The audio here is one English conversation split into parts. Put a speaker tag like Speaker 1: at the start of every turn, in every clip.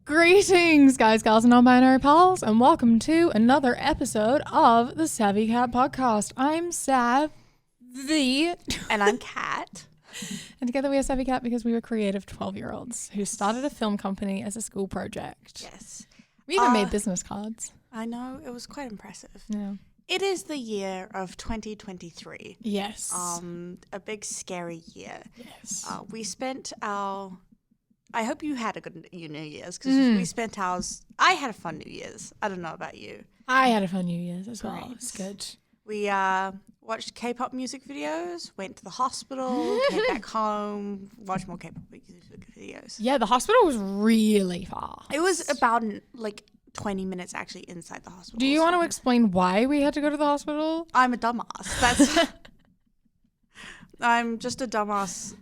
Speaker 1: Greetings, guys, gals, and non-binary pals, and welcome to another episode of the SavvyCat Podcast. I'm Sav,
Speaker 2: and I'm Cat.
Speaker 1: And together we are SavvyCat because we were creative 12-year-olds who started a film company as a school project.
Speaker 2: Yes.
Speaker 1: We even made business cards.
Speaker 2: I know, it was quite impressive.
Speaker 1: Yeah.
Speaker 2: It is the year of 2023.
Speaker 1: Yes.
Speaker 2: A big scary year.
Speaker 1: Yes.
Speaker 2: We spent our... I hope you had a good New Year's because we spent ours... I had a fun New Year's. I don't know about you.
Speaker 1: I had a fun New Year's as well.
Speaker 2: Great.
Speaker 1: It's good.
Speaker 2: We watched K-pop music videos, went to the hospital, came back home, watched more K-pop music videos.
Speaker 1: Yeah, the hospital was really far.
Speaker 2: It was about 20 minutes actually inside the hospital.
Speaker 1: Do you want to explain why we had to go to the hospital?
Speaker 2: I'm a dumbass. That's... I'm just a dumbass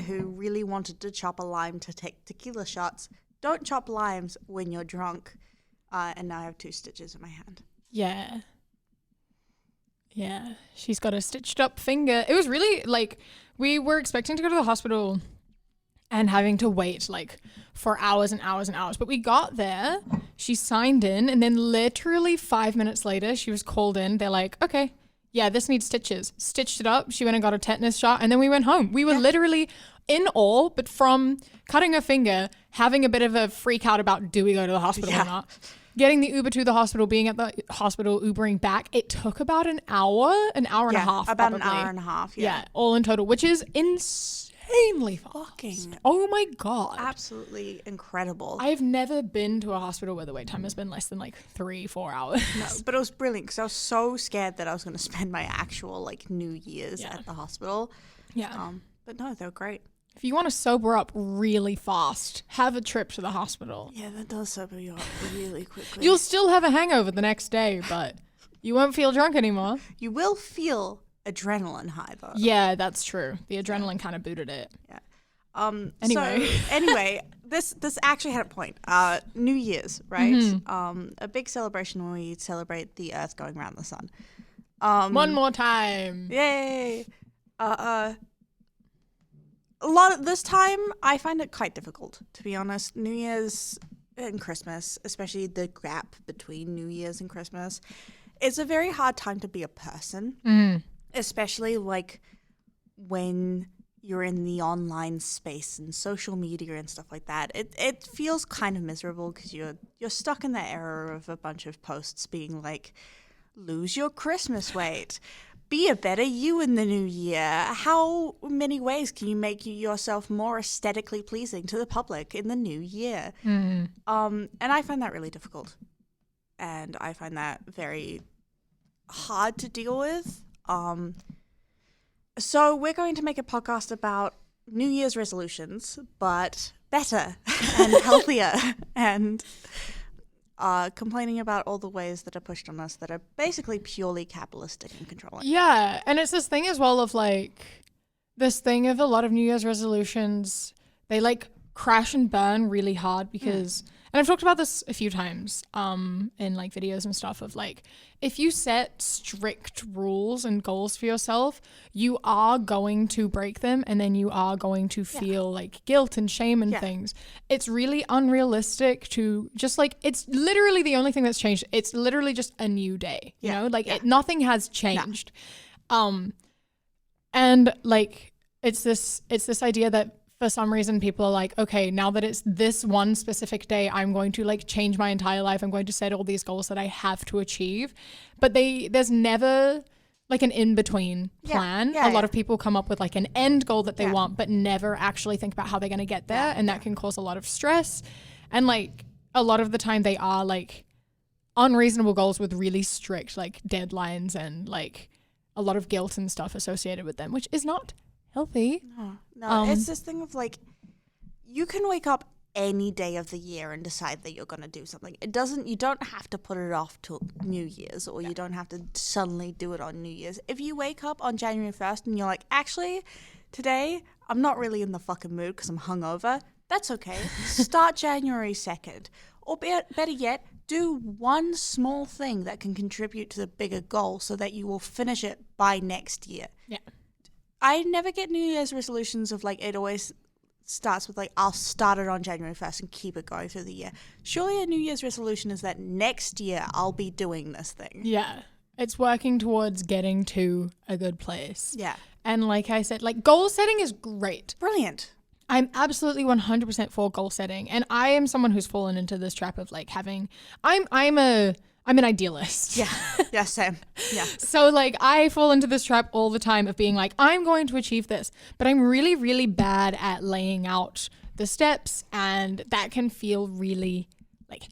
Speaker 2: who really wanted to chop a lime to take tequila shots. Don't chop limes when you're drunk. And now I have 2 stitches in my hand.
Speaker 1: Yeah. Yeah. She's got a stitched up finger. It was really we were expecting to go to the hospital and having to wait for hours and hours and hours. But we got there, she signed in, and then literally 5 minutes later, she was called in. They're like, okay, yeah, this needs stitches. Stitched it up. She went and got a tetanus shot, and then we went home. We were literally in awe, but from cutting her finger, having a bit of a freak out about do we go to the hospital or not, getting the Uber to the hospital, being at the hospital, Ubering back, it took about an hour and a half.
Speaker 2: About
Speaker 1: probably.
Speaker 2: an hour and a half,
Speaker 1: Yeah, all in total, which is insanely fast. Oh my God.
Speaker 2: Absolutely incredible.
Speaker 1: I've never been to a hospital where the wait time has been less than 3-4 hours.
Speaker 2: No, but it was brilliant because I was so scared that I was going to spend my actual New Year's at the hospital.
Speaker 1: Yeah.
Speaker 2: But no, they were great.
Speaker 1: If you want to sober up really fast, have a trip to the hospital.
Speaker 2: Yeah, that does sober you up really quickly.
Speaker 1: You'll still have a hangover the next day, but you won't feel drunk anymore.
Speaker 2: You will feel adrenaline high though.
Speaker 1: Yeah, that's true. The adrenaline kind of booted it.
Speaker 2: Yeah.
Speaker 1: Anyway,
Speaker 2: this actually had a point. New Year's, right?
Speaker 1: Mm-hmm.
Speaker 2: A big celebration when we celebrate the Earth going around the sun.
Speaker 1: One more time.
Speaker 2: Yay! A lot of this time, I find it quite difficult, to be honest. New Year's and Christmas, especially the gap between New Year's and Christmas, it's a very hard time to be a person, especially when you're in the online space and social media and stuff like that. It feels kind of miserable because you're stuck in the era of a bunch of posts being like, lose your Christmas weight. Be a better you in the new year. How many ways can you make yourself more aesthetically pleasing to the public in the new year? And I find that really difficult. And I find that very hard to deal with. So we're going to make a podcast about New Year's resolutions, but better and healthier and... complaining about all the ways that are pushed on us that are basically purely capitalistic and controlling.
Speaker 1: Yeah, and it's this thing as well of this thing of a lot of New Year's resolutions, they crash and burn really hard because, and I've talked about this a few times in videos and stuff of if you set strict rules and goals for yourself, you are going to break them and then you are going to feel guilt and shame and things. It's really unrealistic to just it's literally the only thing that's changed. It's literally just a new day, you know, nothing has changed. And it's this idea that for some reason people are like, okay, now that it's this one specific day, I'm going to change my entire life. I'm going to set all these goals that I have to achieve. But there's never an in-between plan. A lot of people come up with an end goal that they want, but never actually think about how they're going to get there. And that can cause a lot of stress. And a lot of the time they are unreasonable goals with really strict deadlines and a lot of guilt and stuff associated with them, which is not healthy.
Speaker 2: No, it's this thing of you can wake up any day of the year and decide that you're going to do something. You don't have to put it off till New Year's or you don't have to suddenly do it on New Year's. If you wake up on January 1st and you're actually, today I'm not really in the fucking mood because I'm hungover, that's okay. Start January 2nd. Or better yet, do one small thing that can contribute to the bigger goal so that you will finish it by next year.
Speaker 1: Yeah.
Speaker 2: I never get New Year's resolutions of it always starts with like, I'll start it on January 1st and keep it going through the year. Surely a New Year's resolution is that next year I'll be doing this thing.
Speaker 1: Yeah. It's working towards getting to a good place.
Speaker 2: Yeah.
Speaker 1: And like I said, like goal setting is great.
Speaker 2: Brilliant.
Speaker 1: I'm absolutely 100% for goal setting. And I am someone who's fallen into this trap of like having, I'm an idealist.
Speaker 2: Yeah. Yeah, same. Yeah.
Speaker 1: So like I fall into this trap all the time of being like, I'm going to achieve this, but I'm really, really bad at laying out the steps, and that can feel really like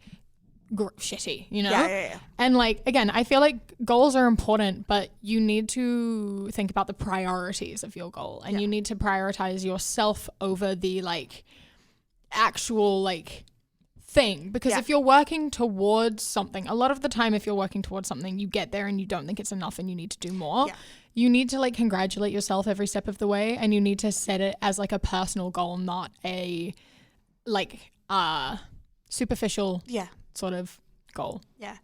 Speaker 1: shitty, you know?
Speaker 2: Yeah.
Speaker 1: And like, again, I feel like goals are important, but you need to think about the priorities of your goal, and you need to prioritize yourself over the like actual like thing, because if you're working towards something, a lot of the time if you're working towards something, you get there and you don't think it's enough and you need to do more. You need to like congratulate yourself every step of the way, and you need to set it as like a personal goal, not a like superficial sort of goal.
Speaker 2: Yeah.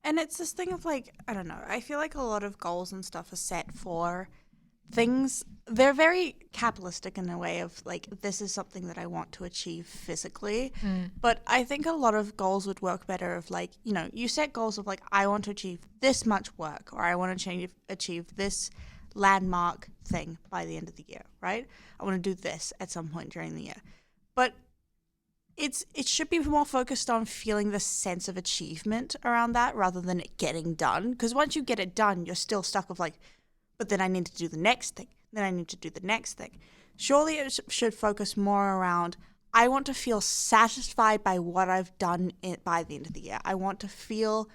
Speaker 2: And it's this thing of like, I don't know, I feel like a lot of goals and stuff are set for things, they're very capitalistic in a way of like, this is something that I want to achieve physically. But I think a lot of goals would work better of like, you know, you set goals of like, I want to achieve this much work, or I want to achieve this landmark thing by the end of the year, right? I want to do this at some point during the year. But it should be more focused on feeling the sense of achievement around that rather than it getting done. Because once you get it done, you're still stuck with like, but then I need to do the next thing. Then I need to do the next thing. Surely it should focus more around, I want to feel satisfied by what I've done by the end of the year. I want to feel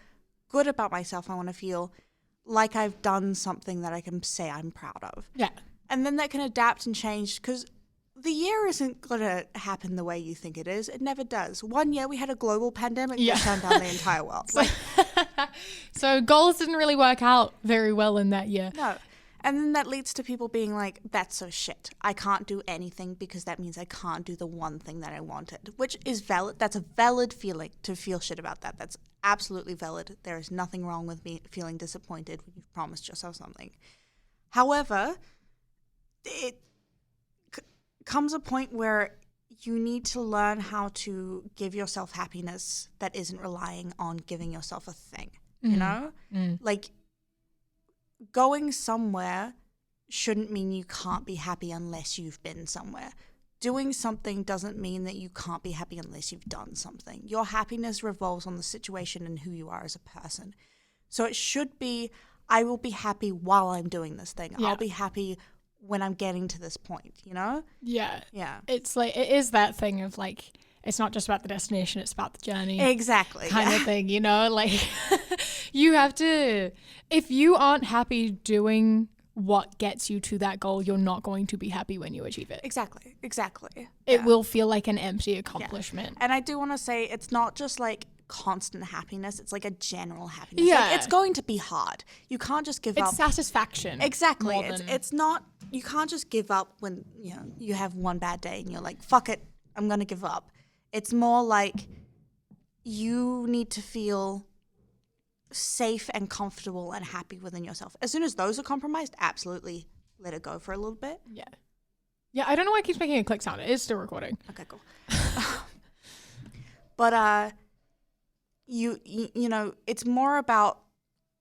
Speaker 2: good about myself. I want to feel like I've done something that I can say I'm proud of.
Speaker 1: Yeah.
Speaker 2: And then that can adapt and change, because the year isn't going to happen the way you think it is. It never does. One year we had a global pandemic that shut down the entire world.
Speaker 1: So goals didn't really work out very well in that year.
Speaker 2: No. And then that leads to people being like, that's so shit. I can't do anything because that means I can't do the one thing that I wanted, which is valid. That's a valid feeling to feel shit about that. That's absolutely valid. There is nothing wrong with me feeling disappointed when you've promised yourself something. However, it comes a point where you need to learn how to give yourself happiness that isn't relying on giving yourself a thing, you know? Like, going somewhere shouldn't mean you can't be happy unless you've been somewhere. Doing something doesn't mean that you can't be happy unless you've done something. Your happiness revolves on the situation and who you are as a person. So it should be, I will be happy while I'm doing this thing. I'll be happy when I'm getting to this point, you know?
Speaker 1: Yeah.
Speaker 2: Yeah.
Speaker 1: It's like, it is that thing of like, it's not just about the destination, it's about the journey.
Speaker 2: Exactly.
Speaker 1: Kind of thing, you know? Like, you have to, if you aren't happy doing what gets you to that goal, you're not going to be happy when you achieve it.
Speaker 2: Exactly.
Speaker 1: It will feel like an empty accomplishment.
Speaker 2: Yeah. And I do want to say, it's not just like constant happiness, it's like a general happiness.
Speaker 1: Yeah.
Speaker 2: Like, it's going to be hard. You can't just give up.
Speaker 1: It's satisfaction.
Speaker 2: Exactly. It's not, you can't just give up when, you know, you have one bad day and you're like, fuck it, I'm going to give up. It's more like you need to feel safe and comfortable and happy within yourself. As soon as those are compromised, absolutely let it go for a little bit.
Speaker 1: Yeah. Yeah, I don't know why it keeps making a click sound. It is still recording.
Speaker 2: Okay, cool. But you know, it's more about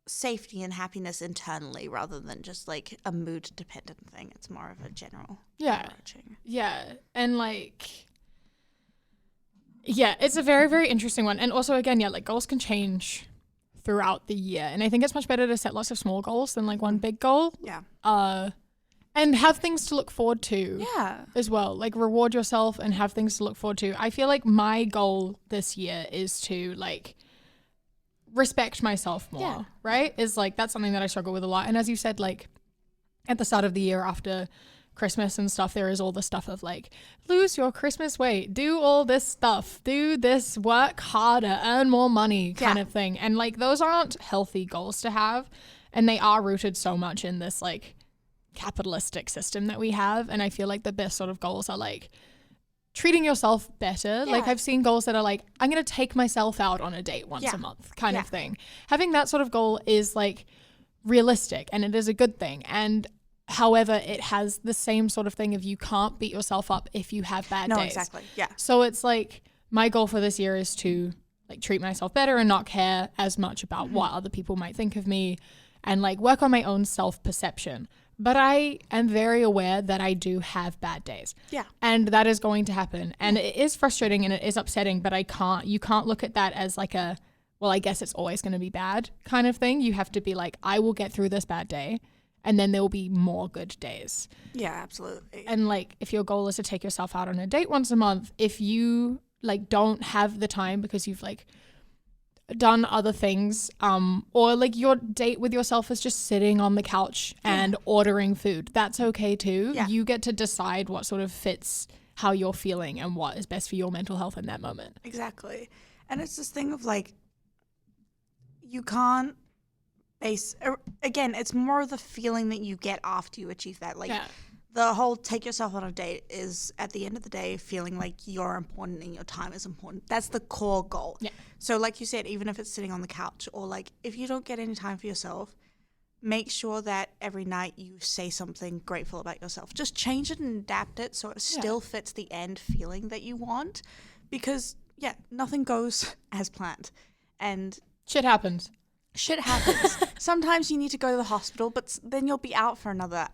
Speaker 2: safety and happiness internally rather than just like a mood dependent thing. It's more of a general overarching.
Speaker 1: Yeah. And like, yeah, it's a very, very interesting one. And also, again, yeah, like goals can change throughout the year. And I think it's much better to set lots of small goals than like one big goal.
Speaker 2: Yeah.
Speaker 1: And have things to look forward to.
Speaker 2: Yeah.
Speaker 1: As well. Like reward yourself and have things to look forward to. I feel like my goal this year is to like respect myself more, right? Is like, that's something that I struggle with a lot. And as you said, like at the start of the year after Christmas and stuff, there is all the stuff of like, lose your Christmas weight, do all this stuff, do this, work harder, earn more money kind of thing. And like, those aren't healthy goals to have. And they are rooted so much in this like capitalistic system that we have. And I feel like the best sort of goals are like treating yourself better. Yeah. Like I've seen goals that are like, I'm going to take myself out on a date once a month kind of thing. Having that sort of goal is like realistic and it is a good thing. And However, it has the same sort of thing of you can't beat yourself up if you have bad days.
Speaker 2: No, exactly. Yeah.
Speaker 1: So it's like my goal for this year is to like treat myself better and not care as much about what other people might think of me and like work on my own self-perception. But I am very aware that I do have bad days.
Speaker 2: Yeah.
Speaker 1: And that is going to happen. And it is frustrating and it is upsetting, but you can't look at that as like a, well, I guess it's always going to be bad kind of thing. You have to be like, I will get through this bad day and then there will be more good days.
Speaker 2: Yeah, absolutely.
Speaker 1: And like, if your goal is to take yourself out on a date once a month, if you like don't have the time because you've like done other things, or like your date with yourself is just sitting on the couch and ordering food, that's okay too.
Speaker 2: Yeah.
Speaker 1: You get to decide what sort of fits how you're feeling and what is best for your mental health in that moment.
Speaker 2: Exactly. And it's this thing of like, you can't base, again, it's more of the feeling that you get after you achieve that. Like the whole take yourself on a date is at the end of the day feeling like you're important and your time is important. That's the core goal.
Speaker 1: Yeah.
Speaker 2: So like you said, even if it's sitting on the couch or like if you don't get any time for yourself, make sure that every night you say something grateful about yourself. Just change it and adapt it so it still fits the end feeling that you want, because nothing goes as planned and
Speaker 1: shit happens. Sometimes you need to go to the hospital, but then you'll be out for another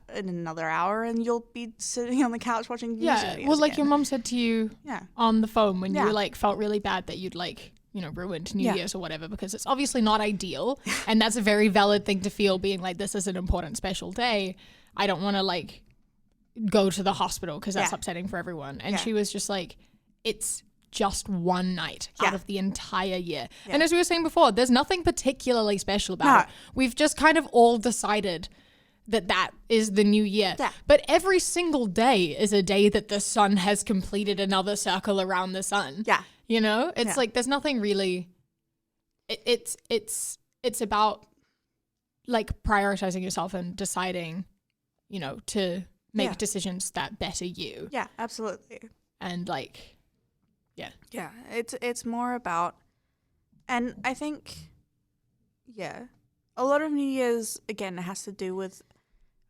Speaker 1: hour and you'll be sitting on the couch watching news videos well, like
Speaker 2: again.
Speaker 1: your mom said to you on the phone when you like felt really bad that you'd like, you know, ruined New Year's or whatever, because it's obviously not ideal. And that's a very valid thing to feel, being like, this is an important special day. I don't want to like go to the hospital because that's upsetting for everyone. And she was just like, it's just one night out of the entire year. And as we were saying before, there's nothing particularly special about it. We've just kind of all decided that is the new year. Yeah. But every single day is a day that the sun has completed another circle around the sun. Yeah. You know? It's like there's nothing really it's about like prioritizing yourself and deciding, you know, to make decisions that better you.
Speaker 2: Yeah, absolutely.
Speaker 1: And like
Speaker 2: yeah, it's more about, and I think a lot of New Year's again has to do with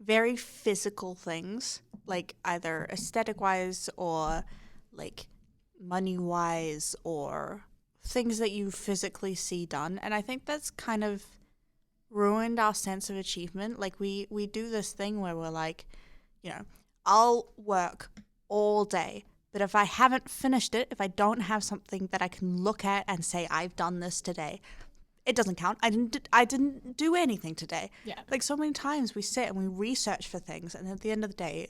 Speaker 2: very physical things, like either aesthetic wise or like money wise or things that you physically see done. And I think that's kind of ruined our sense of achievement. Like we do this thing where we're like, you know, I'll work all day, but if I haven't finished it, if I don't have something that I can look at and say, I've done this today, it doesn't count. I didn't do anything today. Yeah. Like so many times we sit and we research for things, and at the end of the day,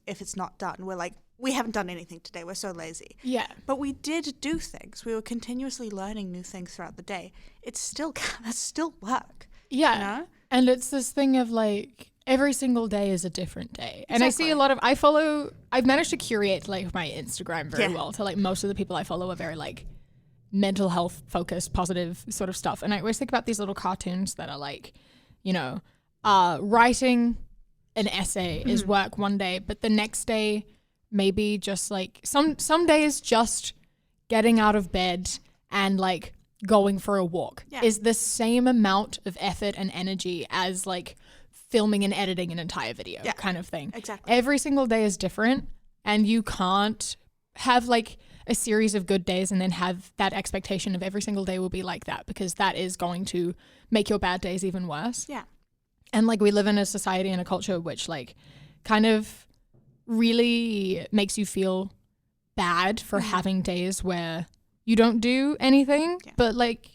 Speaker 2: if it's not done, we're like, we haven't done anything today. We're so lazy. Yeah. But we did do things. We were continuously learning new things throughout the day. That's still work. Yeah. You know?
Speaker 1: And it's this thing of like, every single day is a different day. And
Speaker 2: Exactly.
Speaker 1: I see I've managed to curate like my Instagram very well to like most of the people I follow are very like mental health focused, positive sort of stuff. And I always think about these little cartoons that are like, you know, writing an essay is work one day, but the next day maybe just like some days just getting out of bed and like going for a walk is the same amount of effort and energy as like filming and editing an entire video kind of thing.
Speaker 2: Exactly.
Speaker 1: Every single day is different, and you can't have like a series of good days and then have that expectation of every single day will be like that, because that is going to make your bad days even worse. Yeah. And like we live in a society and a culture which like kind of really makes you feel bad for having days where you don't do anything, but like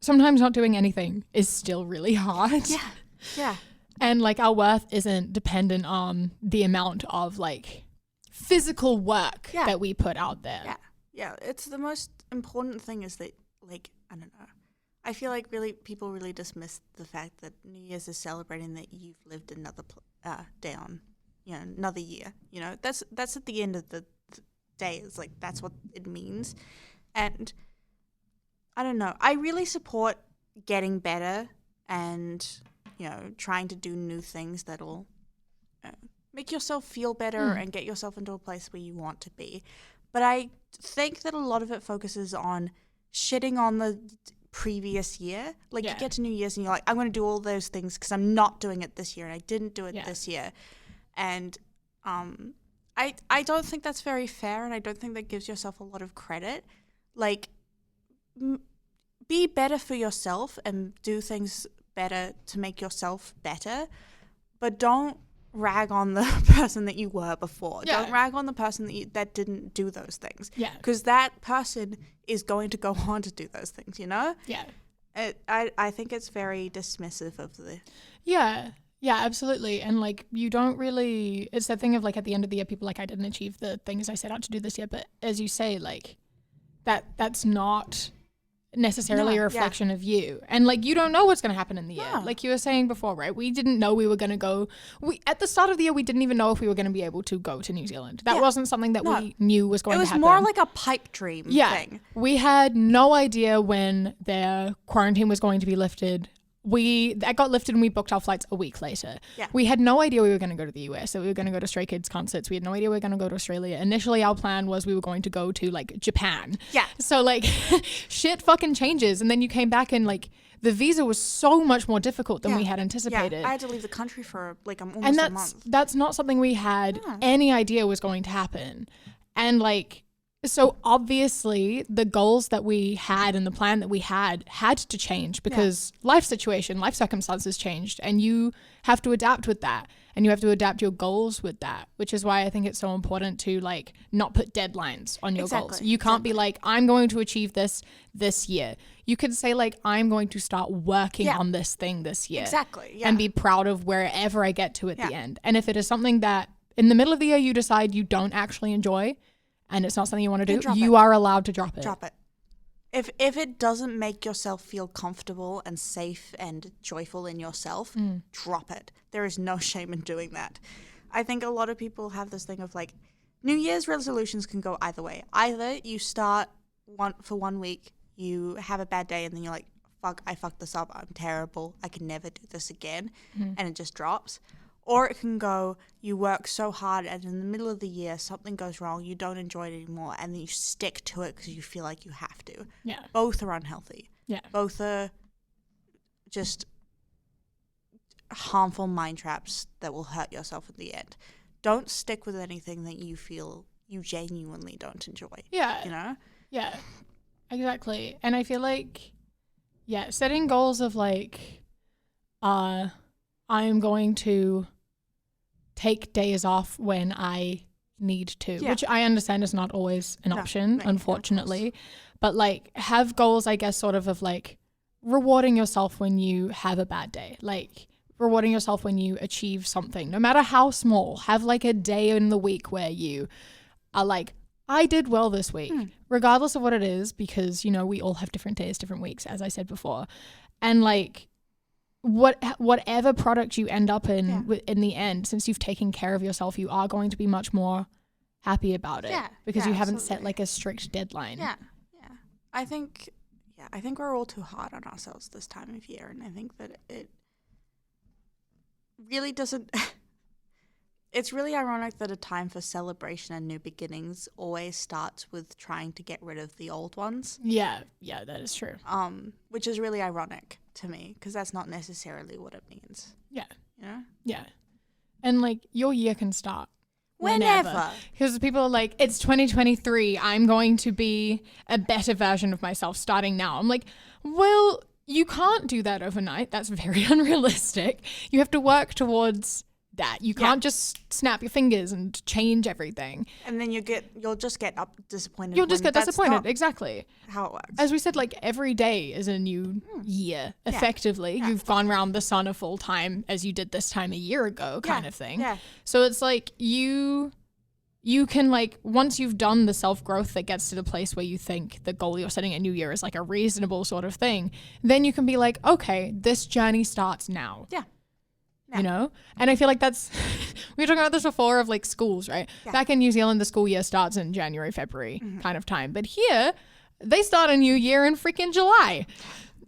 Speaker 1: sometimes not doing anything is still really hard. Yeah. Yeah. And like our worth isn't dependent on the amount of like physical work that we put out there.
Speaker 2: Yeah. Yeah. It's the most important thing is that like, I don't know. I feel like people really dismiss the fact that New Year's is celebrating that you've lived another day on, you know, another year. You know, that's at the end of the day. It's like, that's what it means. And I don't know. I really support getting better and, you know, trying to do new things that'll make yourself feel better and get yourself into a place where you want to be. But I think that a lot of it focuses on shitting on the previous year. Like you get to New Year's and you're like, I'm going to do all those things because I'm not doing it this year and I didn't do it this year. And I don't think that's very fair, and I don't think that gives yourself a lot of credit. Like, be better for yourself and do things better to make yourself better, but don't rag on the person that you were before.
Speaker 1: Yeah.
Speaker 2: Don't rag on the person that didn't do those things.
Speaker 1: Yeah.
Speaker 2: Because that person is going to go on to do those things, you know?
Speaker 1: Yeah.
Speaker 2: I think it's very dismissive of the...
Speaker 1: Yeah. Yeah, absolutely. And like, you don't really, it's that thing of like at the end of the year, people like, I didn't achieve the things I set out to do this year. But as you say, like that's not necessarily a reflection of you. And like, you don't know what's going to happen in the year.
Speaker 2: No.
Speaker 1: Like you were saying before, right? We didn't know we were going to go, at the start of the year, we didn't even know if we were going to be able to go to New Zealand. That wasn't something that we knew was going to happen.
Speaker 2: It was more like a pipe dream thing.
Speaker 1: We had no idea when their quarantine was going to be lifted. That got lifted and we booked our flights a week later.
Speaker 2: Yeah.
Speaker 1: We had no idea we were going to go to the US, so we were going to go to Stray Kids concerts. We had no idea we were going to go to Australia. Initially, our plan was we were going to go to like Japan.
Speaker 2: Yeah.
Speaker 1: So like shit fucking changes. And then you came back and like the visa was so much more difficult than we had anticipated.
Speaker 2: Yeah, I had to leave the country for like almost
Speaker 1: and
Speaker 2: a month.
Speaker 1: That's not something we had any idea was going to happen. And like, so obviously the goals that we had and the plan that we had to change because life circumstances changed, and you have to adapt with that, and you have to adapt your goals with that, which is why I think it's so important to like not put deadlines on your goals. You can't be like, I'm going to achieve this year. You could say like, I'm going to start working on this thing this year.
Speaker 2: Exactly. Yeah.
Speaker 1: And be proud of wherever I get to at the end. And if it is something that in the middle of the year you decide you don't actually enjoy, and it's not something you want to do, you are allowed to drop it.
Speaker 2: Drop it. If it doesn't make yourself feel comfortable and safe and joyful in yourself, drop it. There is no shame in doing that. I think a lot of people have this thing of like, New Year's resolutions can go either way. Either you start for 1 week, you have a bad day, and then you're like, fuck, I fucked this up. I'm terrible. I can never do this again. And it just drops. Or it can go, you work so hard and in the middle of the year something goes wrong, you don't enjoy it anymore, and then you stick to it because you feel like you have to.
Speaker 1: Yeah.
Speaker 2: Both are unhealthy.
Speaker 1: Yeah.
Speaker 2: Both are just harmful mind traps that will hurt yourself in the end. Don't stick with anything that you feel you genuinely don't enjoy.
Speaker 1: Yeah.
Speaker 2: You know?
Speaker 1: Yeah. Exactly. And I feel like, setting goals of like, I am going to take days off when I need to, which I understand is not always an option, unfortunately. But like, have goals, I guess, sort of like rewarding yourself when you have a bad day, like rewarding yourself when you achieve something, no matter how small. Have like a day in the week where you are like, I did well this week, regardless of what it is, because, you know, we all have different days, different weeks, as I said before. And like, whatever product you end up in the end, since you've taken care of yourself, you are going to be much more happy about it because you haven't set like a strict deadline.
Speaker 2: I think we're all too hard on ourselves this time of year, and I think that it really doesn't it's really ironic that a time for celebration and new beginnings always starts with trying to get rid of the old ones.
Speaker 1: Yeah, that is true.
Speaker 2: Which is really ironic to me, because that's not necessarily what it means.
Speaker 1: Yeah.
Speaker 2: You know?
Speaker 1: Yeah. And like, your year can start
Speaker 2: whenever.
Speaker 1: Because people are like, it's 2023. I'm going to be a better version of myself starting now. I'm like, well, you can't do that overnight. That's very unrealistic. You have to work towards that. You can't just snap your fingers and change everything.
Speaker 2: And then you'll just get disappointed.
Speaker 1: You'll just get disappointed. Exactly.
Speaker 2: How it works.
Speaker 1: As we said, like, every day is a new year, effectively. Yeah. You've gone around the sun a full time as you did this time a year ago, kind of thing.
Speaker 2: Yeah.
Speaker 1: So it's like you can, like, once you've done the self-growth that gets to the place where you think the goal you're setting at New Year is like a reasonable sort of thing, then you can be like, okay, this journey starts now.
Speaker 2: Yeah.
Speaker 1: You know? And I feel like that's, we were talking about this before of like schools, right? Yeah. Back in New Zealand, the school year starts in January, February kind of time. But here, they start a new year in freaking July.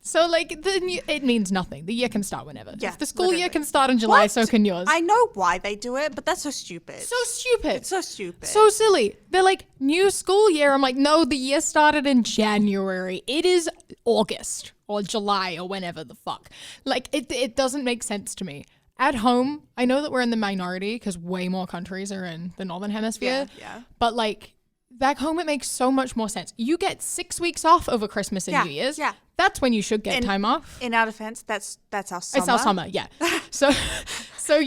Speaker 1: So like, it means nothing. The year can start whenever. Yeah, if the school year can start in July, so can yours.
Speaker 2: I know why they do it, but that's so stupid.
Speaker 1: So stupid.
Speaker 2: It's so stupid.
Speaker 1: So silly. They're like, new school year. I'm like, no, the year started in January. It is August or July or whenever the fuck. Like, it doesn't make sense to me. at home, I know that we're in the minority because way more countries are in the Northern Hemisphere.
Speaker 2: Yeah.
Speaker 1: But like back home, it makes so much more sense. You get 6 weeks off over Christmas and New Year's.
Speaker 2: Yeah.
Speaker 1: That's when you should get time off.
Speaker 2: In our defense, that's our summer.
Speaker 1: It's our summer, yeah. So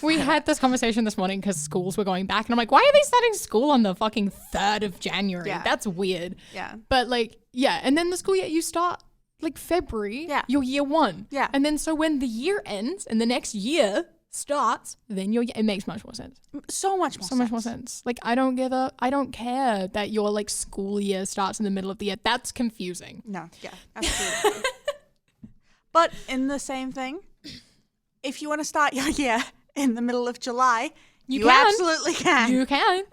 Speaker 1: we had this conversation this morning because schools were going back, and I'm like, why are they starting school on the fucking 3rd of January?
Speaker 2: Yeah.
Speaker 1: That's weird.
Speaker 2: Yeah.
Speaker 1: But like, yeah, and then the school year, you start like February, your year 1.
Speaker 2: Yeah.
Speaker 1: And then so when the year ends and the next year starts, then it makes much more sense.
Speaker 2: So much more
Speaker 1: sense. Like, I don't care that your like school year starts in the middle of the year. That's confusing.
Speaker 2: No, yeah, absolutely. But in the same thing, if you want to start your year in the middle of July, you absolutely can.
Speaker 1: You can.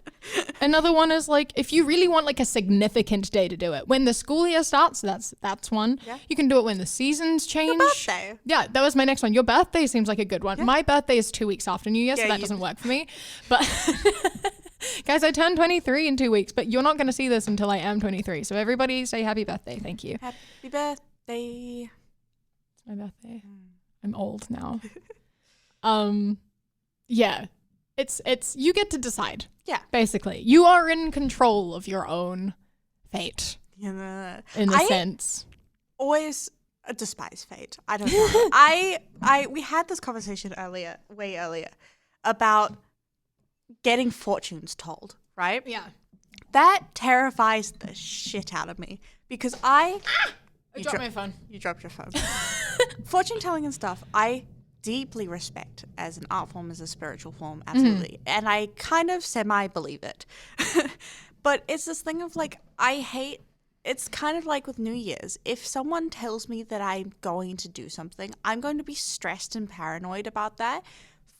Speaker 1: Another one is like, if you really want like a significant day to do it, when the school year starts, that's one. Yeah. You can do it when the seasons change.
Speaker 2: Your birthday.
Speaker 1: Yeah, that was my next one. Your birthday seems like a good one. Yeah. My birthday is 2 weeks after New Year, so that doesn't work for me. But guys, I turn 23 in 2 weeks, but you're not going to see this until I am 23. So everybody say happy birthday. Thank you.
Speaker 2: Happy birthday.
Speaker 1: It's my birthday. I'm old now. Yeah. It's you get to decide. Yeah. Basically. You are in control of your own fate. Yeah. In a sense.
Speaker 2: Always despise fate. I don't know. We had this conversation way earlier, about getting fortunes told, right?
Speaker 1: Yeah.
Speaker 2: That terrifies the shit out of me because I
Speaker 1: dropped my phone.
Speaker 2: You dropped your phone. Fortune telling and stuff, I deeply respect as an art form, as a spiritual form, absolutely. And I kind of semi-believe it. But it's this thing of like, it's kind of like with New Year's. If someone tells me that I'm going to do something, I'm going to be stressed and paranoid about that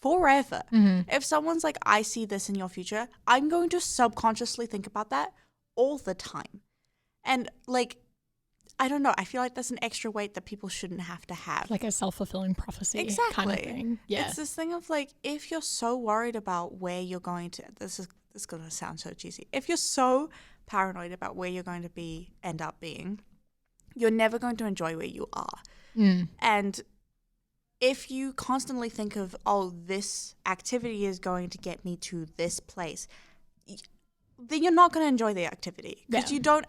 Speaker 2: forever. If someone's like, I see this in your future, I'm going to subconsciously think about that all the time. And like, I don't know. I feel like that's an extra weight that people shouldn't have to have.
Speaker 1: Like a self-fulfilling prophecy kind of thing. Yeah.
Speaker 2: It's this thing of like, if you're so worried about where you're going to, this is going to sound so cheesy. If you're so paranoid about where you're going to end up being, you're never going to enjoy where you are. And if you constantly think of, oh, this activity is going to get me to this place, then you're not going to enjoy the activity because you're not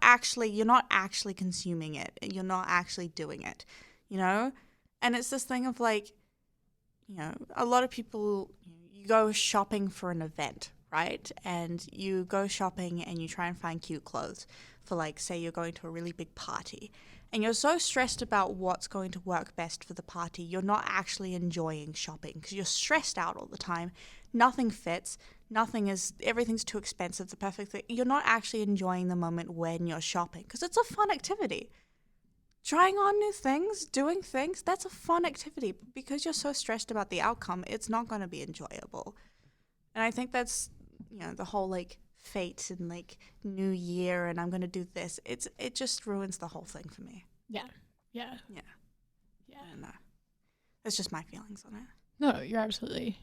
Speaker 2: actually consuming it. You're not actually doing it, you know? And it's this thing of like, you know, a lot of people, you go shopping for an event, right? And you go shopping and you try and find cute clothes for like, say you're going to a really big party and you're so stressed about what's going to work best for the party. You're not actually enjoying shopping because you're stressed out all the time. Nothing fits. Everything's too expensive, the perfect thing. You're not actually enjoying the moment when you're shopping because it's a fun activity. Trying on new things, doing things, that's a fun activity. But because you're so stressed about the outcome, it's not going to be enjoyable. And I think that's, you know, the whole like fate and like New Year and I'm going to do this. It just ruins the whole thing for me.
Speaker 1: Yeah.
Speaker 2: I don't know. That's just my feelings on it.
Speaker 1: No, you're absolutely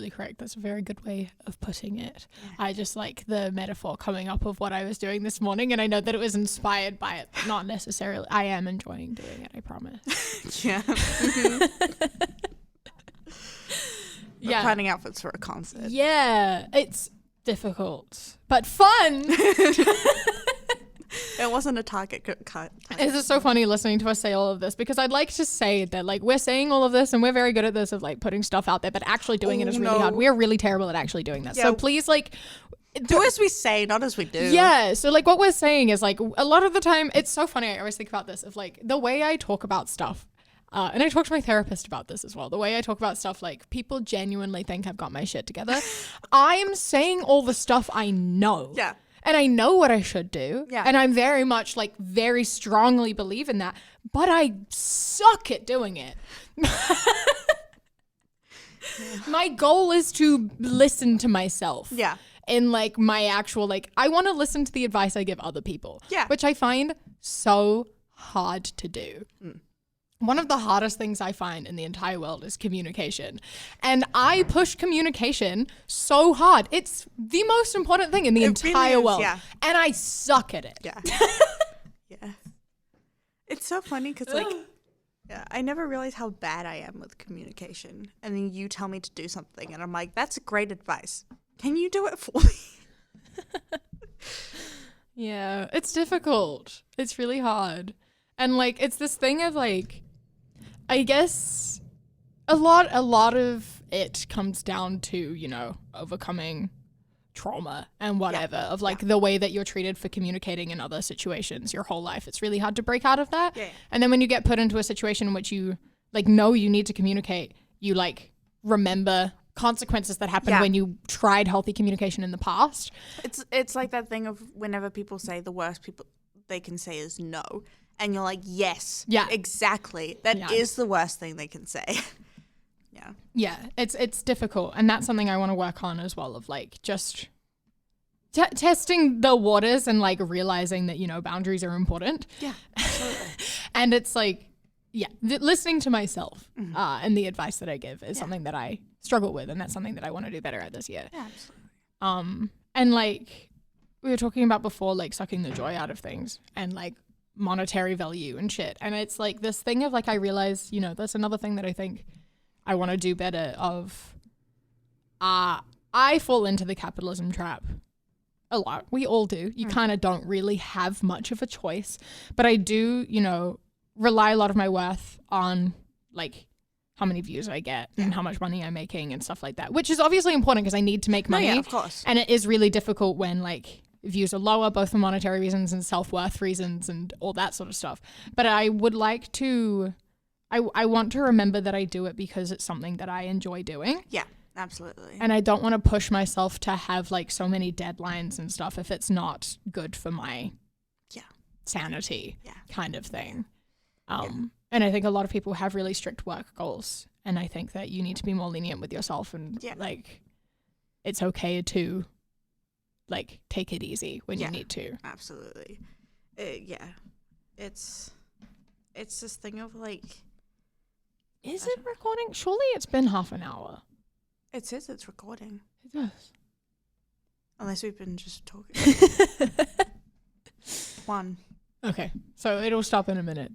Speaker 1: correct. That's a very good way of putting it. Yeah. I just like the metaphor coming up of what I was doing this morning, and I know that it was inspired by it, but not necessarily. I am enjoying doing it, I promise.
Speaker 2: Yeah. We're planning outfits for a concert.
Speaker 1: Yeah, it's difficult, but fun.
Speaker 2: It wasn't a Target cut.
Speaker 1: It's just so funny listening to us say all of this because I'd like to say that like we're saying all of this and we're very good at this of like putting stuff out there, but actually doing it is really hard. We're really terrible at actually doing this. Yeah. So please like
Speaker 2: do as we say, not as we do.
Speaker 1: Yeah. So like what we're saying is like a lot of the time, it's so funny. I always think about this of like the way I talk about stuff. And I talk to my therapist about this as well. The way I talk about stuff, like people genuinely think I've got my shit together. I'm saying all the stuff I know. Yeah. And I know what I should do. Yeah. And I'm very much like very strongly believe in that. But I suck at doing it. My goal is to listen to myself. Yeah. In like my actual, like, I want to listen to the advice I give other people. Yeah. Which I find so hard to do. One of the hardest things I find in the entire world is communication. And I push communication so hard. It's the most important thing in the entire world. Yeah. And I suck at it.
Speaker 2: Yeah. Yeah. It's so funny because like Yeah, I never realized how bad I am with communication. And then you tell me to do something, and I'm like, that's great advice. Can you do it for me?
Speaker 1: Yeah, it's difficult. It's really hard. And like it's this thing of like I guess a lot of it comes down to, you know, overcoming trauma and whatever of like the way that you're treated for communicating in other situations your whole life. It's really hard to break out of that.
Speaker 2: Yeah.
Speaker 1: And then when you get put into a situation in which you like know you need to communicate, you like remember consequences that happened when you tried healthy communication in the past.
Speaker 2: It's like that thing of whenever people say the worst people they can say is no, and you're like, yes, exactly, that is the worst thing they can say. Yeah, it's difficult, and that's something I want to work on as well, of like just testing the waters and like realizing that, you know, boundaries are important. Yeah, absolutely.
Speaker 1: And it's like, listening to myself and the advice that I give is something that I struggle with, and that's something that I want to do better at this year.
Speaker 2: Yeah, absolutely.
Speaker 1: And like we were talking about before, like sucking the joy out of things and like monetary value and shit. And it's like this thing of like, I realize, you know, that's another thing that I think I want to do better of. I fall into the capitalism trap a lot. We all do. You kind of don't really have much of a choice, but I do, you know, rely a lot of my worth on like how many views I get and how much money I'm making and stuff like that, which is obviously important because I need to make money.
Speaker 2: Yeah, of course.
Speaker 1: And it is really difficult when like views are lower, both for monetary reasons and self-worth reasons and all that sort of stuff. But I would like to, I want to remember that I do it because it's something that I enjoy doing.
Speaker 2: Yeah, absolutely.
Speaker 1: And I don't want to push myself to have like so many deadlines and stuff if it's not good for my sanity kind of thing. And I think a lot of people have really strict work goals, and I think that you need to be more lenient with yourself and like it's okay to like take it easy when you need to.
Speaker 2: Absolutely. It's this thing of like,
Speaker 1: is it recording? Surely it's been half an hour.
Speaker 2: It says it's recording.
Speaker 1: It does.
Speaker 2: Unless we've been just talking. 1.
Speaker 1: Okay, so it'll stop in a minute.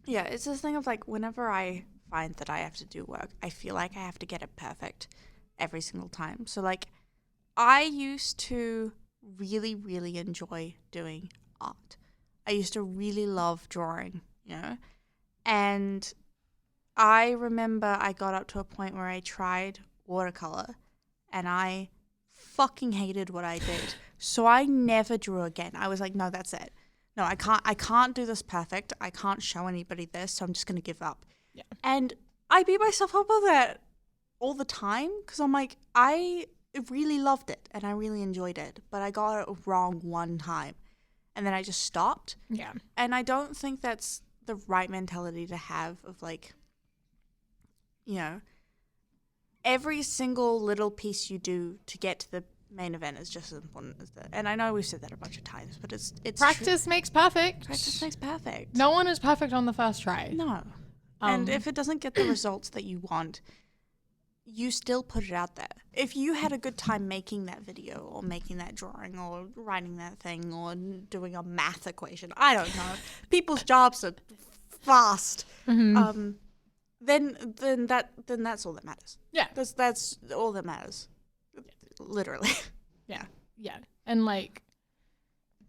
Speaker 2: Yeah, it's this thing of like, whenever I find that I have to do work, I feel like I have to get it perfect every single time. So like, I used to really, really enjoy doing art. I used to really love drawing, you know? And I remember I got up to a point where I tried watercolor and I fucking hated what I did. So I never drew again. I was like, no, that's it. No, I can't do this perfect. I can't show anybody this, so I'm just going to give up. Yeah. And I beat myself up over that all the time because I'm like, I really loved it and I really enjoyed it, but I got it wrong one time and then I just stopped.
Speaker 1: Yeah.
Speaker 2: And I don't think that's the right mentality to have of like, you know, every single little piece you do to get to the main event is just as important as that. And I know we've said that a bunch of times, but it's
Speaker 1: practice makes perfect.
Speaker 2: Practice makes perfect.
Speaker 1: No one is perfect on the first try.
Speaker 2: No. And if it doesn't get the results that you want, you still put it out there. If you had a good time making that video or making that drawing or writing that thing or doing a math equation, I don't know. People's jobs are fast. Mm-hmm. Then that's all that matters.
Speaker 1: Yeah.
Speaker 2: That's all that matters. Literally.
Speaker 1: Yeah. And like,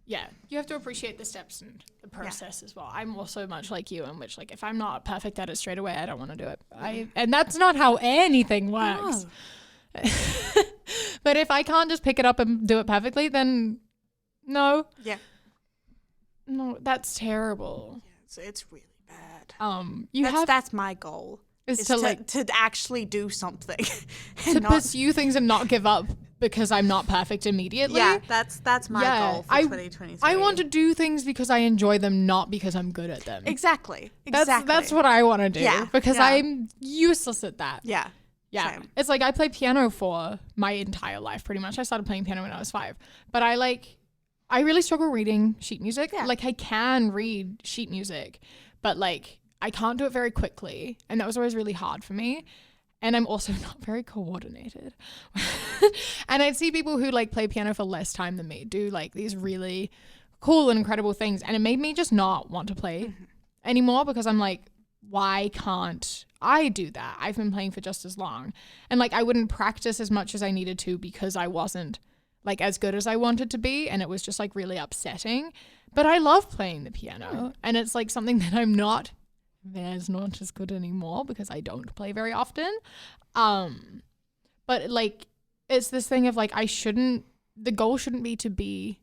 Speaker 1: you have to appreciate the steps and the process as well. I'm also much like you, in which like if I'm not perfect at it straight away, I don't want to do it. And that's not how anything works. No. But if I can't just pick it up and do it perfectly, then no.
Speaker 2: Yeah.
Speaker 1: No, that's terrible.
Speaker 2: Yeah, it's really bad. That's my goal. Is to actually do something.
Speaker 1: To pursue things and not give up because I'm not perfect immediately.
Speaker 2: Yeah, that's my goal for 2023.
Speaker 1: I want to do things because I enjoy them, not because I'm good at them.
Speaker 2: Exactly.
Speaker 1: That's what I want to do because I'm useless at that.
Speaker 2: Yeah.
Speaker 1: Same. It's like I played piano for my entire life pretty much. I started playing piano when I was 5. But I really struggle reading sheet music. Yeah. Like I can read sheet music, but like I can't do it very quickly, and that was always really hard for me. And I'm also not very coordinated. And I'd see people who like play piano for less time than me do like these really cool and incredible things, and it made me just not want to play anymore because I'm like, why can't I do that? I've been playing for just as long. And like I wouldn't practice as much as I needed to because I wasn't like as good as I wanted to be, and it was just like really upsetting. But I love playing the piano, and it's like something that I'm not as good anymore because I don't play very often. But like it's this thing of like the goal shouldn't be to be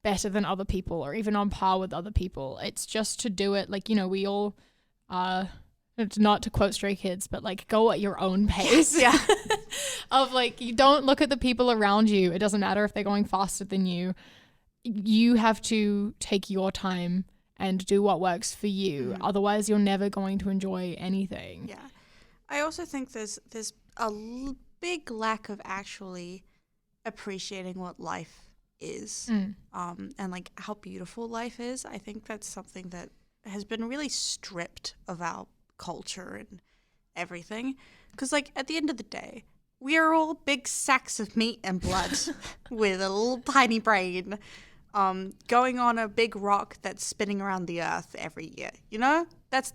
Speaker 1: better than other people or even on par with other people. It's just to do it like, you know, we all it's not to quote Stray Kids, but like go at your own pace.
Speaker 2: Yeah.
Speaker 1: Of like, you don't look at the people around you. It doesn't matter if they're going faster than you. You have to take your time and do what works for you. Otherwise, you're never going to enjoy anything.
Speaker 2: Yeah. I also think there's a big lack of actually appreciating what life is, and like how beautiful life is. I think that's something that has been really stripped of our culture and everything. Because like at the end of the day, we are all big sacks of meat and blood with a little tiny brain, going on a big rock that's spinning around the earth every year. You know, that's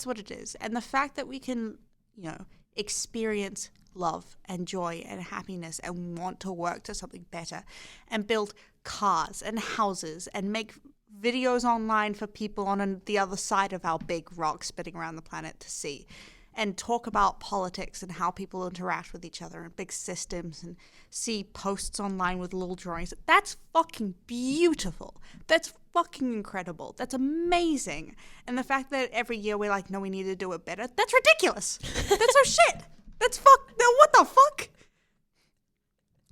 Speaker 2: what it is. And the fact that we can, you know, experience love and joy and happiness and want to work to something better and build cars and houses and make videos online for people on the other side of our big rock spinning around the planet to see, and talk about politics and how people interact with each other and big systems, and see posts online with little drawings. That's fucking beautiful. That's fucking incredible. That's amazing. And the fact that every year we're like, no, we need to do it better. That's ridiculous. That's no shit. That's what the fuck?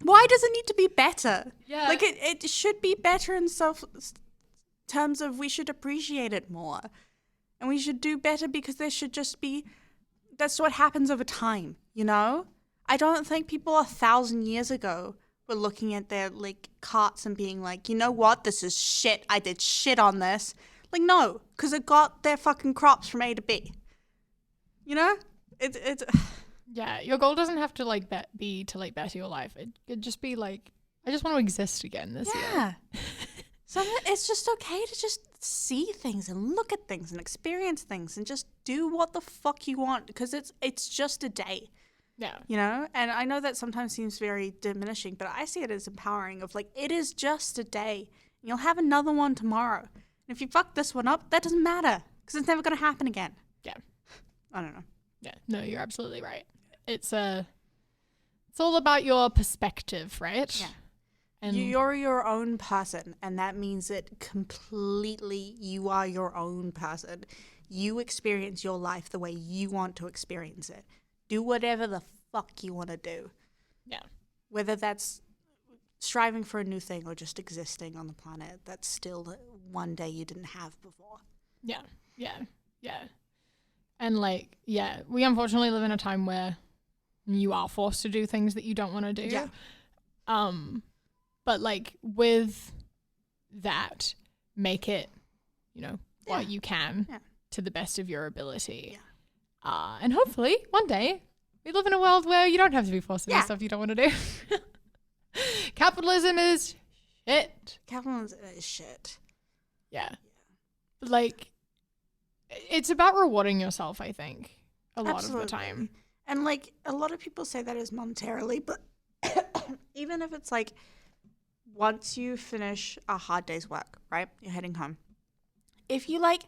Speaker 2: Why does it need to be better?
Speaker 1: Yeah.
Speaker 2: Like it should be better in terms of we should appreciate it more. And we should do better because there should just be, that's what happens over time, you know? I don't think people 1,000 years ago were looking at their like carts and being like, you know what, this is shit. I did shit on this. Like, no, because it got their fucking crops from A to B. You know? It's
Speaker 1: Yeah, your goal doesn't have to like be to like better your life. It could just be like, I just want to exist again this year.
Speaker 2: Yeah. So it's just okay to just see things and look at things and experience things and just do what the fuck you want, because it's just a day.
Speaker 1: Yeah.
Speaker 2: You know? And I know that sometimes seems very diminishing, but I see it as empowering of like, it is just a day. You'll have another one tomorrow. And if you fuck this one up, that doesn't matter because it's never going to happen again.
Speaker 1: Yeah.
Speaker 2: I don't know.
Speaker 1: Yeah. No, you're absolutely right. It's all about your perspective, right?
Speaker 2: Yeah.
Speaker 1: And
Speaker 2: you're your own person, and that means that completely you are your own person. You experience your life the way you want to experience it. Do whatever the fuck you want to do.
Speaker 1: Yeah.
Speaker 2: Whether that's striving for a new thing or just existing on the planet, that's still one day you didn't have before.
Speaker 1: Yeah. Yeah. Yeah. And like, yeah, we unfortunately live in a time where you are forced to do things that you don't want to do.
Speaker 2: Yeah.
Speaker 1: But like with that, make it, you know, what you can to the best of your ability. Yeah. And hopefully one day we live in a world where you don't have to be forced to do stuff you don't want to do. Capitalism is shit.
Speaker 2: Capitalism is shit.
Speaker 1: Yeah. Like, it's about rewarding yourself, I think, a lot of the time.
Speaker 2: And like a lot of people say that is monetarily, but even if it's like, once you finish a hard day's work, right? You're heading home. If you like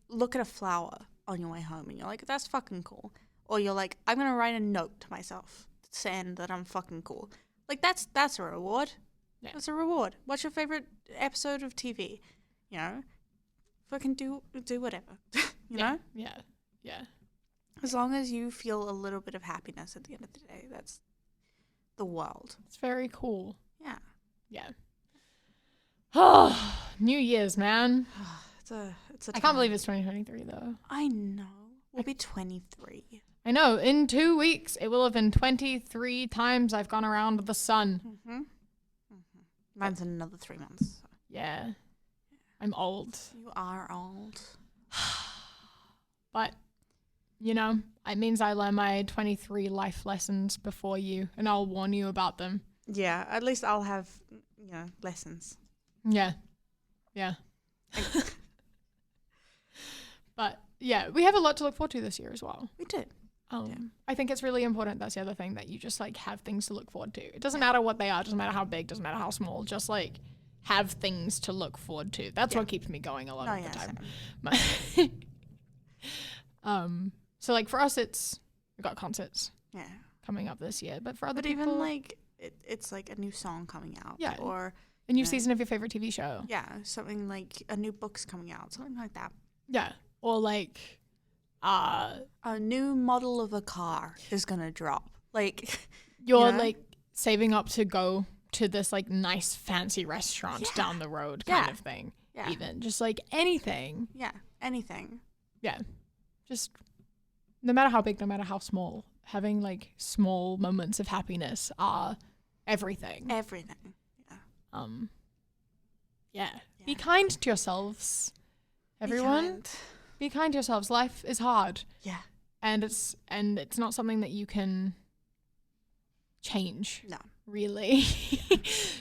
Speaker 2: look at a flower on your way home and you're like, that's fucking cool. Or you're like, I'm going to write a note to myself saying that I'm fucking cool. Like that's a reward. Yeah. That's a reward. What's your favorite episode of TV? You know, fucking do whatever, you know?
Speaker 1: Yeah. Yeah.
Speaker 2: As long as you feel a little bit of happiness at the end of the day, that's the world.
Speaker 1: It's very cool.
Speaker 2: Yeah.
Speaker 1: Yeah. Oh, New Year's, man.
Speaker 2: It's a
Speaker 1: I can't believe it's 2023 though.
Speaker 2: I know. We'll be 23.
Speaker 1: I know. In 2 weeks, it will have been 23 times I've gone around the sun.
Speaker 2: Mm-hmm. Mm-hmm. Mine's in another 3 months. So.
Speaker 1: Yeah. I'm old.
Speaker 2: You are old.
Speaker 1: But, you know, it means I learn my 23 life lessons before you, and I'll warn you about them.
Speaker 2: Yeah, at least I'll have, you know, lessons.
Speaker 1: Yeah. Yeah. But yeah, we have a lot to look forward to this year as well.
Speaker 2: We did.
Speaker 1: I think it's really important. That's the other thing, that you just like have things to look forward to. It doesn't matter what they are. Doesn't matter how big. Doesn't matter how small. Just like have things to look forward to. That's what keeps me going a lot of the time. So like for us, we've got concerts coming up this year. But for other people,
Speaker 2: even like it's like a new song coming out.
Speaker 1: Yeah.
Speaker 2: Or
Speaker 1: a new season of your favorite TV show.
Speaker 2: Yeah. Something like a new book's coming out. Something like that.
Speaker 1: Yeah. Or like
Speaker 2: a new model of a car is gonna drop. Like
Speaker 1: you're like saving up to go to this like nice fancy restaurant down the road kind of thing. Yeah. Even just like anything.
Speaker 2: Yeah. Anything.
Speaker 1: Yeah. Just no matter how big, no matter how small, having like small moments of happiness are everything.
Speaker 2: Everything. Yeah.
Speaker 1: Yeah. Be kind to yourselves, everyone. Be kind to yourselves. Life is hard.
Speaker 2: Yeah.
Speaker 1: And it's not something that you can change.
Speaker 2: No.
Speaker 1: Really.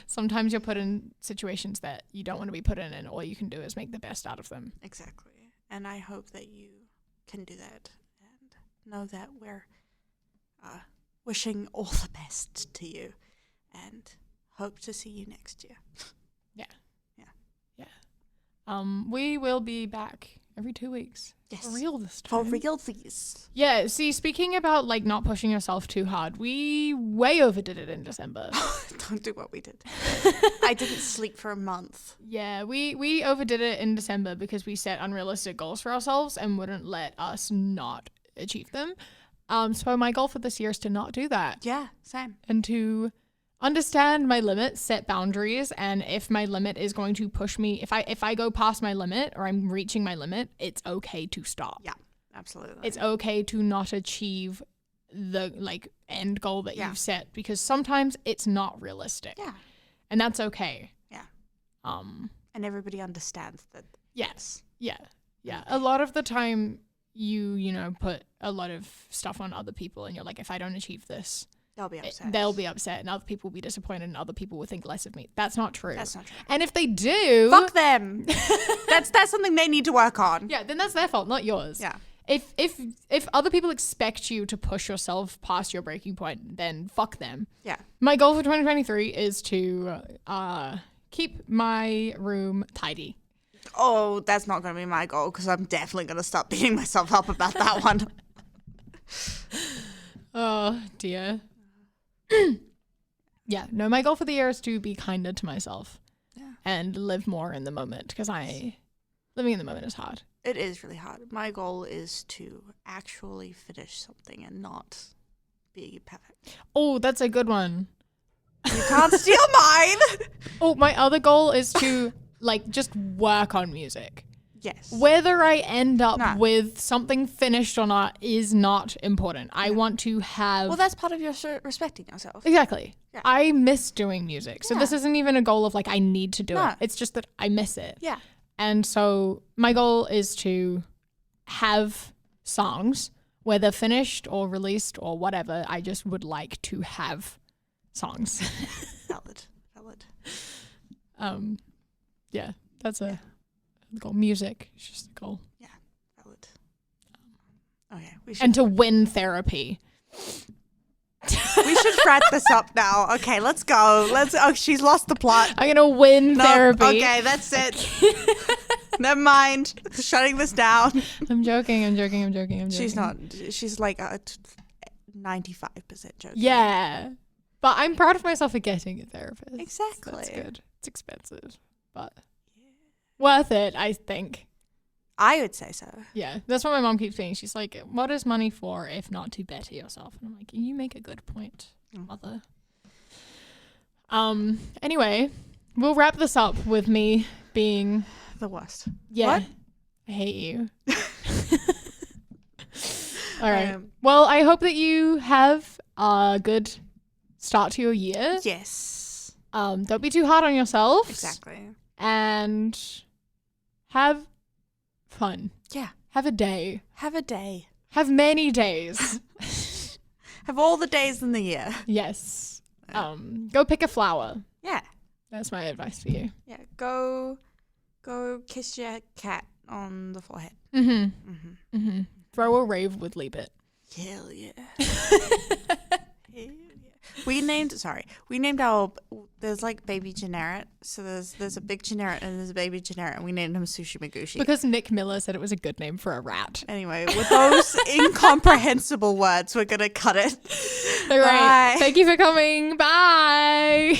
Speaker 1: Sometimes you're put in situations that you don't want to be put in, and all you can do is make the best out of them.
Speaker 2: Exactly. And I hope that you can do that and know that we're wishing all the best to you and hope to see you next year.
Speaker 1: Yeah. We will be back every 2 weeks.
Speaker 2: Yes.
Speaker 1: For real this time.
Speaker 2: For realsies.
Speaker 1: Yeah, see, speaking about like not pushing yourself too hard, we way overdid it in December.
Speaker 2: Don't do what we did. I didn't sleep for a month.
Speaker 1: Yeah, we overdid it in December because we set unrealistic goals for ourselves and wouldn't let us not achieve them. So my goal for this year is to not do that.
Speaker 2: Yeah, same.
Speaker 1: And to understand my limits, set boundaries, and if my limit is going to push me, if I go past my limit or I'm reaching my limit, it's okay to stop.
Speaker 2: Yeah, absolutely.
Speaker 1: It's okay to not achieve the like end goal that you've set, because sometimes it's not realistic.
Speaker 2: Yeah.
Speaker 1: And that's okay.
Speaker 2: Yeah. And everybody understands that.
Speaker 1: Yes. Yeah. Yeah. A lot of the time you know, put a lot of stuff on other people and you're like, if I don't achieve this, they'll be upset and other people will be disappointed and other people will think less of me. That's not true.
Speaker 2: That's not true.
Speaker 1: And if they do,
Speaker 2: fuck them. that's something they need to work on.
Speaker 1: Yeah, then that's their fault, not yours.
Speaker 2: Yeah.
Speaker 1: If other people expect you to push yourself past your breaking point, then fuck them.
Speaker 2: Yeah.
Speaker 1: My goal for 2023 is to keep my room tidy.
Speaker 2: Oh, that's not going to be my goal because I'm definitely going to start beating myself up about that one.
Speaker 1: Oh, dear. Yeah, no, my goal for the year is to be kinder to myself and live more in the moment, because living in the moment is hard.
Speaker 2: It is really hard. My goal is to actually finish something and not be perfect.
Speaker 1: Oh, that's a good one.
Speaker 2: You can't steal mine.
Speaker 1: Oh, my other goal is to like just work on music.
Speaker 2: Yes.
Speaker 1: Whether I end up with something finished or not is not important. I want to have...
Speaker 2: Well, that's part of your respecting yourself.
Speaker 1: Exactly.
Speaker 2: Yeah.
Speaker 1: I miss doing music. So this isn't even a goal of like, I need to do it. It's just that I miss it.
Speaker 2: Yeah.
Speaker 1: And so my goal is to have songs, whether finished or released or whatever. I just would like to have songs.
Speaker 2: Valid.
Speaker 1: Yeah, that's a goal. Music is just a goal.
Speaker 2: Yeah, valid. Okay,
Speaker 1: and to win therapy.
Speaker 2: We should wrap this up now. Okay, let's go. Oh, she's lost the plot.
Speaker 1: I'm gonna win therapy.
Speaker 2: Okay, that's it. Never mind. Shutting this down.
Speaker 1: I'm joking.
Speaker 2: She's not. She's like 95% joking.
Speaker 1: Yeah, but I'm proud of myself for getting a therapist.
Speaker 2: Exactly.
Speaker 1: That's good. It's expensive, but worth it, I think.
Speaker 2: I would say so.
Speaker 1: Yeah, that's what my mom keeps saying. She's like, what is money for if not to better yourself? And I'm like, you make a good point, mother. Anyway, we'll wrap this up with me being
Speaker 2: the worst.
Speaker 1: Yeah.
Speaker 2: What?
Speaker 1: I hate you. All right. Well, I hope that you have a good start to your year.
Speaker 2: Yes.
Speaker 1: Don't be too hard on yourself.
Speaker 2: Exactly.
Speaker 1: And have fun.
Speaker 2: Yeah.
Speaker 1: Have a day.
Speaker 2: Have a day.
Speaker 1: Have many days.
Speaker 2: Have all the days in the year.
Speaker 1: Yes. Go pick a flower.
Speaker 2: Yeah.
Speaker 1: That's my advice for you.
Speaker 2: Yeah. Go kiss your cat on the forehead.
Speaker 1: Throw a rave with Leap-It.
Speaker 2: Hell yeah. Hell yeah. We named our, there's like baby Generet. So there's a big Generet and there's a baby Generet, and we named him Sushi Magushi.
Speaker 1: Because Nick Miller said it was a good name for a rat.
Speaker 2: Anyway, with those incomprehensible words, we're going to cut it.
Speaker 1: All right.
Speaker 2: Bye.
Speaker 1: Thank you for coming. Bye.